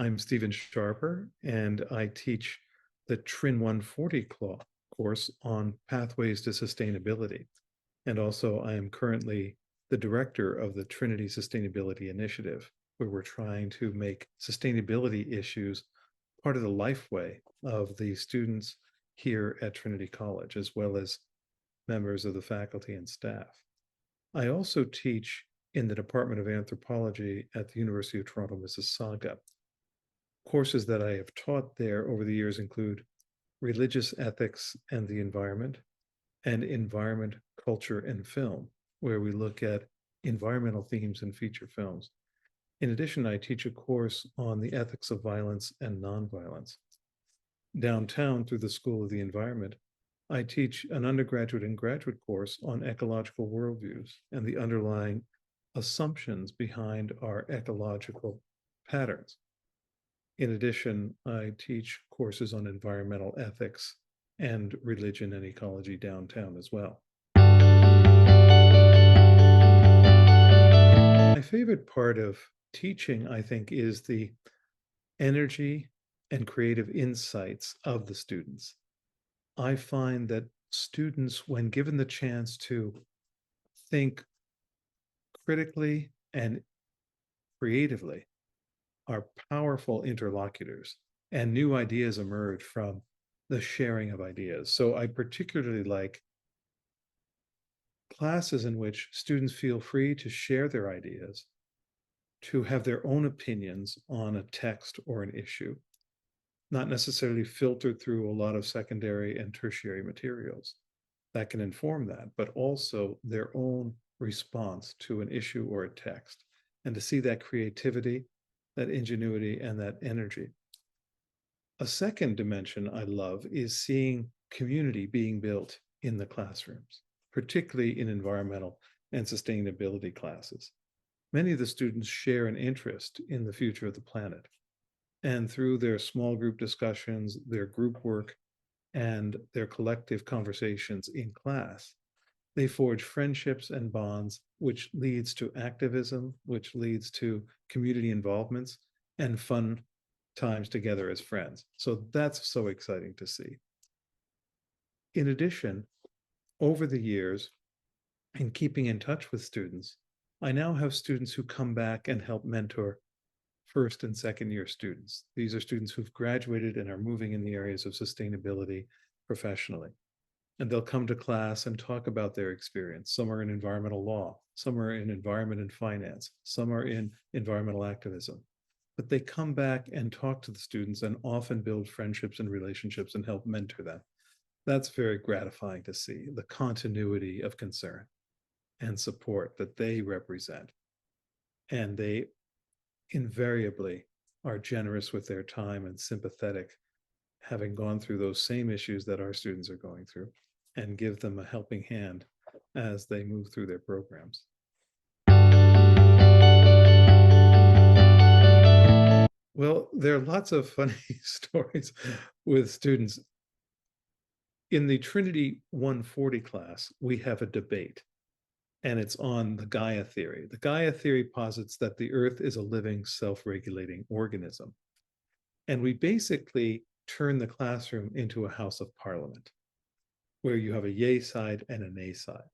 I'm Stephen Scharper, and I teach the Trin 140 course on pathways to sustainability. And also, I am currently the director of the Trinity Sustainability Initiative, where we're trying to make sustainability issues part of the lifeway of the students here at Trinity College, as well as members of the faculty and staff. I also teach in the Department of Anthropology at the University of Toronto, Mississauga. Courses that I have taught there over the years include religious ethics and the environment, and environment, culture, and film, where we look at environmental themes in feature films. In addition, I teach a course on the ethics of violence and nonviolence. Downtown, through the School of the Environment, I teach an undergraduate and graduate course on ecological worldviews and the underlying assumptions behind our ecological patterns. In addition, I teach courses on environmental ethics and religion and ecology downtown as well. My favorite part of teaching, I think, is the energy and creative insights of the students. I find that students, when given the chance to think critically and creatively, are powerful interlocutors, and new ideas emerge from the sharing of ideas. So I particularly like classes in which students feel free to share their ideas, to have their own opinions on a text or an issue, not necessarily filtered through a lot of secondary and tertiary materials that can inform that, but also their own response to an issue or a text, and to see that creativity, that ingenuity, and that energy. A second dimension I love is seeing community being built in the classrooms, particularly in environmental and sustainability classes. Many of the students share an interest in the future of the planet. And through their small group discussions, their group work, and their collective conversations in class, they forge friendships and bonds, which leads to activism, which leads to community involvements and fun times together as friends. So that's so exciting to see. In addition, over the years, in keeping in touch with students, I now have students who come back and help mentor first and second year students. These are students who've graduated and are moving in the areas of sustainability professionally. And they'll come to class and talk about their experience. Some are in environmental law, some are in environment and finance, some are in environmental activism. But they come back and talk to the students and often build friendships and relationships and help mentor them. That's very gratifying to see, the continuity of concern and support that they represent. And they invariably are generous with their time and sympathetic, having gone through those same issues that our students are going through, and give them a helping hand as they move through their programs. Well, there are lots of funny stories with students. In the Trinity 140 class, we have a debate, and it's on the Gaia theory. The Gaia theory posits that the Earth is a living, self-regulating organism. And we basically turn the classroom into a House of Parliament, where you have a yay side and a nay side.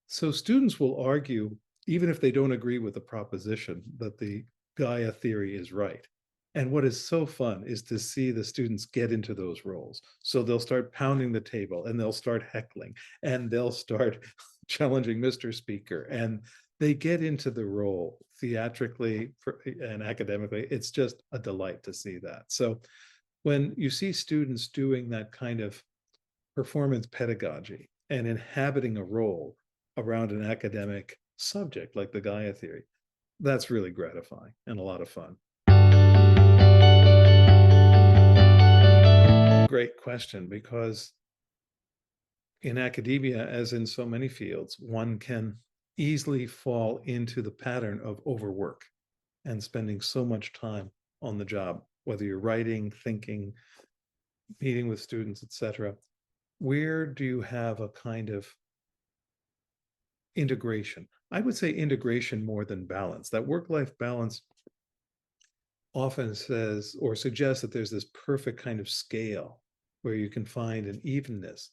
So students will argue, even if they don't agree with the proposition, that the Gaia theory is right. And what is so fun is to see the students get into those roles. So they'll start pounding the table and they'll start heckling and they'll start challenging Mr. Speaker, and they get into the role theatrically and academically. It's just a delight to see that. So when you see students doing that kind of performance pedagogy and inhabiting a role around an academic subject like the Gaia theory, that's really gratifying and a lot of fun. Great question, because in academia, as in so many fields, one can easily fall into the pattern of overwork and spending so much time on the job, whether you're writing, thinking, meeting with students, etc. Where do you have a kind of integration? I would say integration more than balance. That work-life balance often says or suggests that there's this perfect kind of scale where you can find an evenness.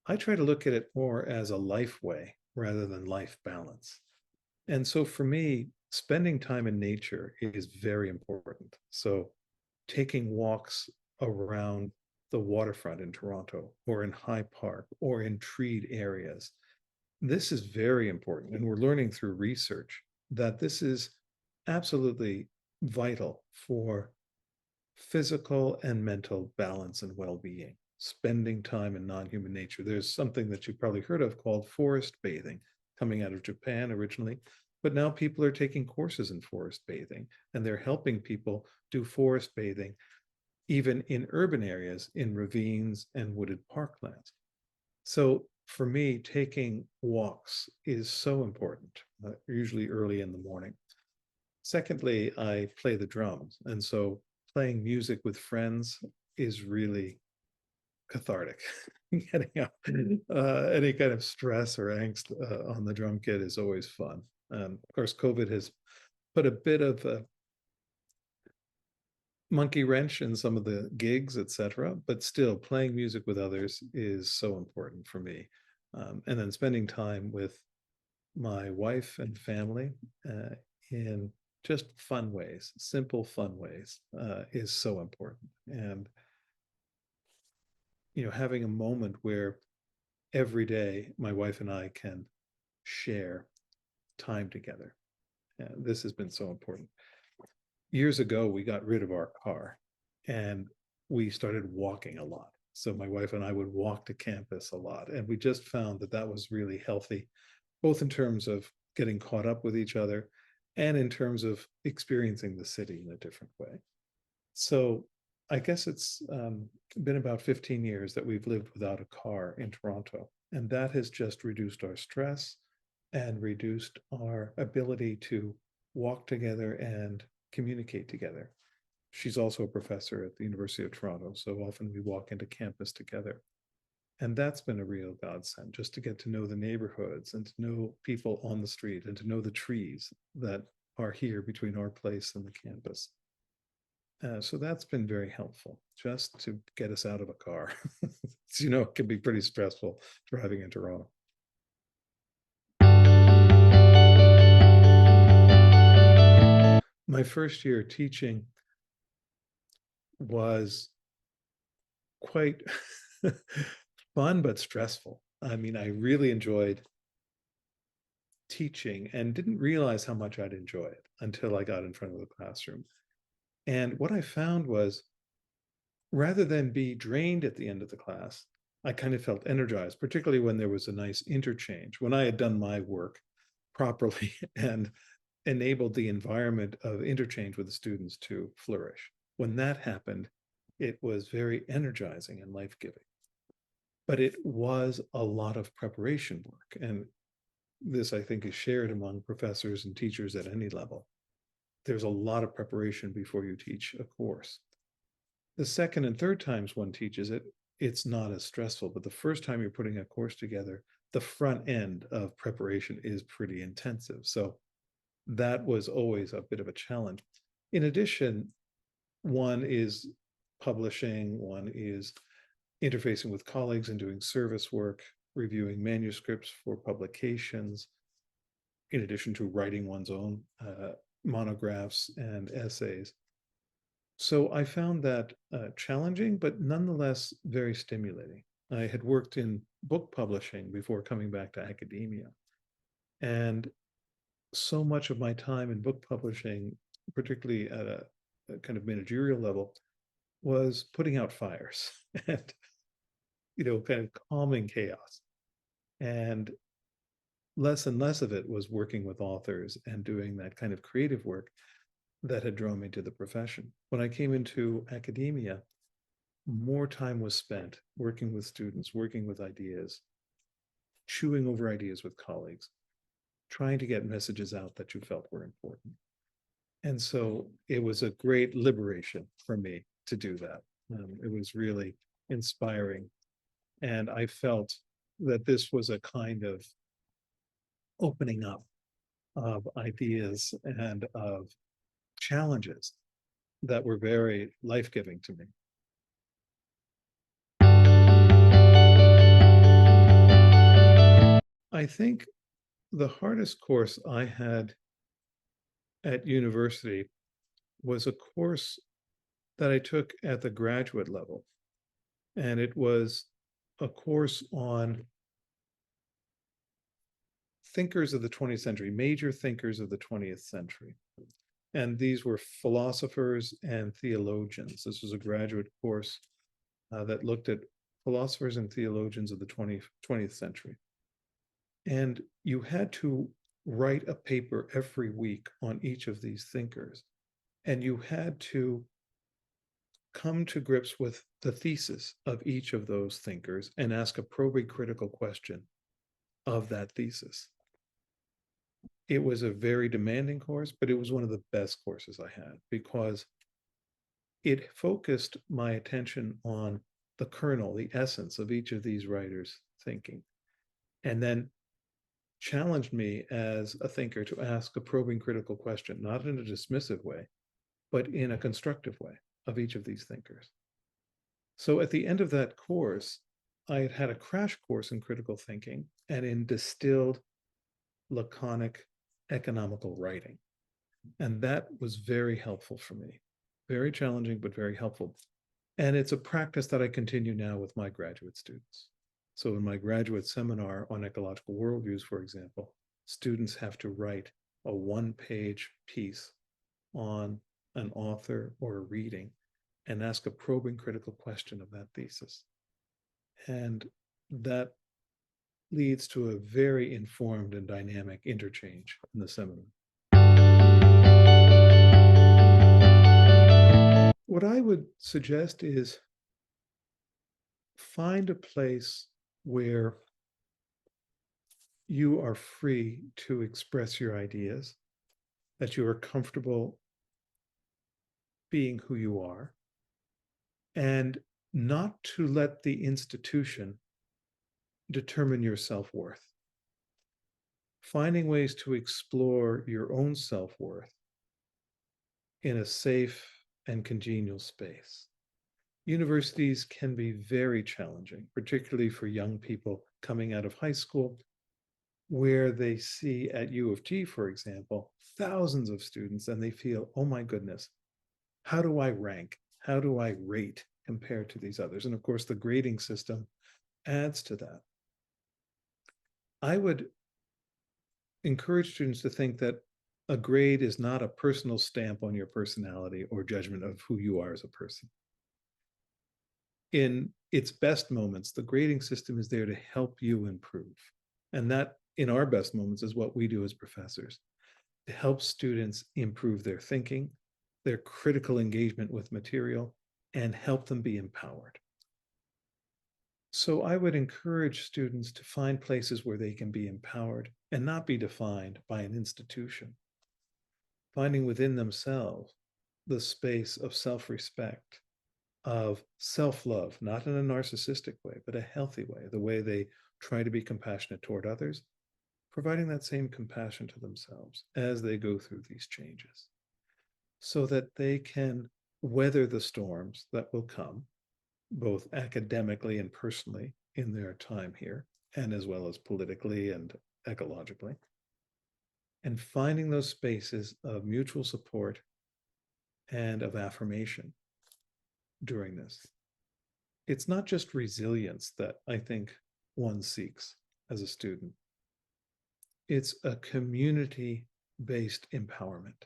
I try to look at it more as a life way rather than life balance. And so for me, spending time in nature is very important. So taking walks around the waterfront in Toronto or in High Park or in treed areas, this is very important. And we're learning through research that this is absolutely vital for physical and mental balance and well-being, spending time in non-human nature. There's something that you've probably heard of called forest bathing, coming out of Japan originally, but now people are taking courses in forest bathing, and they're helping people do forest bathing even in urban areas, in ravines and wooded parklands. So for me, taking walks is so important, usually early in the morning. Secondly, I play the drums. And so playing music with friends is really cathartic. Getting out any kind of stress or angst on the drum kit is always fun. Of course, COVID has put a bit of a monkey wrench in some of the gigs, etc. But still, playing music with others is so important for me. And then spending time with my wife and family in just fun ways, simple fun ways, is so important. And having a moment where every day my wife and I can share time together. This has been so important. Years ago, we got rid of our car and we started walking a lot. So my wife and I would walk to campus a lot. And we just found that that was really healthy, both in terms of getting caught up with each other and in terms of experiencing the city in a different way. So I guess it's been about 15 years that we've lived without a car in Toronto. And that has just reduced our stress and reduced our ability to walk together and communicate together. She's also a professor at the University of Toronto, so often we walk into campus together. And that's been a real godsend, just to get to know the neighborhoods and to know people on the street and to know the trees that are here between our place and the campus. So that's been very helpful, just to get us out of a car. It can be pretty stressful driving in Toronto. My first year teaching was quite fun, but stressful. I mean, I really enjoyed teaching and didn't realize how much I'd enjoy it until I got in front of the classroom. And what I found was, rather than be drained at the end of the class, I kind of felt energized, particularly when there was a nice interchange, when I had done my work properly and enabled the environment of interchange with the students to flourish. When that happened, it was very energizing and life-giving. But it was a lot of preparation work. And this, I think, is shared among professors and teachers at any level. There's a lot of preparation before you teach a course. The second and third times one teaches it, it's not as stressful. But the first time you're putting a course together, the front end of preparation is pretty intensive. So that was always a bit of a challenge. In addition, one is publishing, one is interfacing with colleagues and doing service work, reviewing manuscripts for publications, in addition to writing one's own monographs and essays. So I found that challenging, but nonetheless very stimulating. I had worked in book publishing before coming back to academia. And so much of my time in book publishing, particularly at a kind of managerial level, was putting out fires and kind of calming chaos. And less of it was working with authors and doing that kind of creative work that had drawn me to the profession. When I came into academia, more time was spent working with students, working with ideas, chewing over ideas with colleagues, trying to get messages out that you felt were important. And so it was a great liberation for me to do that. It was really inspiring. And I felt that this was a kind of opening up of ideas and of challenges that were very life-giving to me. I think the hardest course I had at university was a course that I took at the graduate level. And it was a course on thinkers of the 20th century, major thinkers of the 20th century. And these were philosophers and theologians. This was a graduate course that looked at philosophers and theologians of the 20th century. And you had to write a paper every week on each of these thinkers. And you had to come to grips with the thesis of each of those thinkers and ask a probing critical question of that thesis. It was a very demanding course, but it was one of the best courses I had because it focused my attention on the kernel, the essence of each of these writers' thinking, and then challenged me as a thinker to ask a probing critical question, not in a dismissive way, but in a constructive way of each of these thinkers. So at the end of that course, I had had a crash course in critical thinking and in distilled, laconic, economical writing. And that was very helpful for me. Very challenging, but very helpful. And it's a practice that I continue now with my graduate students. So in my graduate seminar on ecological worldviews, for example, students have to write a one-page piece on an author or a reading and ask a probing critical question of that thesis. And that leads to a very informed and dynamic interchange in the seminar. What I would suggest is find a place where you are free to express your ideas, that you are comfortable being who you are, and not to let the institution determine your self-worth. Finding ways to explore your own self-worth in a safe and congenial space. Universities can be very challenging, particularly for young people coming out of high school, where they see at U of T, for example, thousands of students and they feel, oh my goodness, how do I rank? How do I rate compared to these others? And of course, the grading system adds to that. I would encourage students to think that a grade is not a personal stamp on your personality or judgment of who you are as a person. In its best moments, the grading system is there to help you improve. And that, in our best moments, is what we do as professors, to help students improve their thinking, their critical engagement with material, and help them be empowered. So I would encourage students to find places where they can be empowered and not be defined by an institution, finding within themselves the space of self-respect, of self-love, not in a narcissistic way, but a healthy way, the way they try to be compassionate toward others, providing that same compassion to themselves as they go through these changes, so that they can weather the storms that will come, both academically and personally in their time here, and as well as politically and ecologically, and finding those spaces of mutual support and of affirmation during this. It's not just resilience that I think one seeks as a student. It's a community-based empowerment.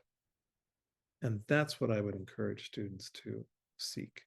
And that's what I would encourage students to seek.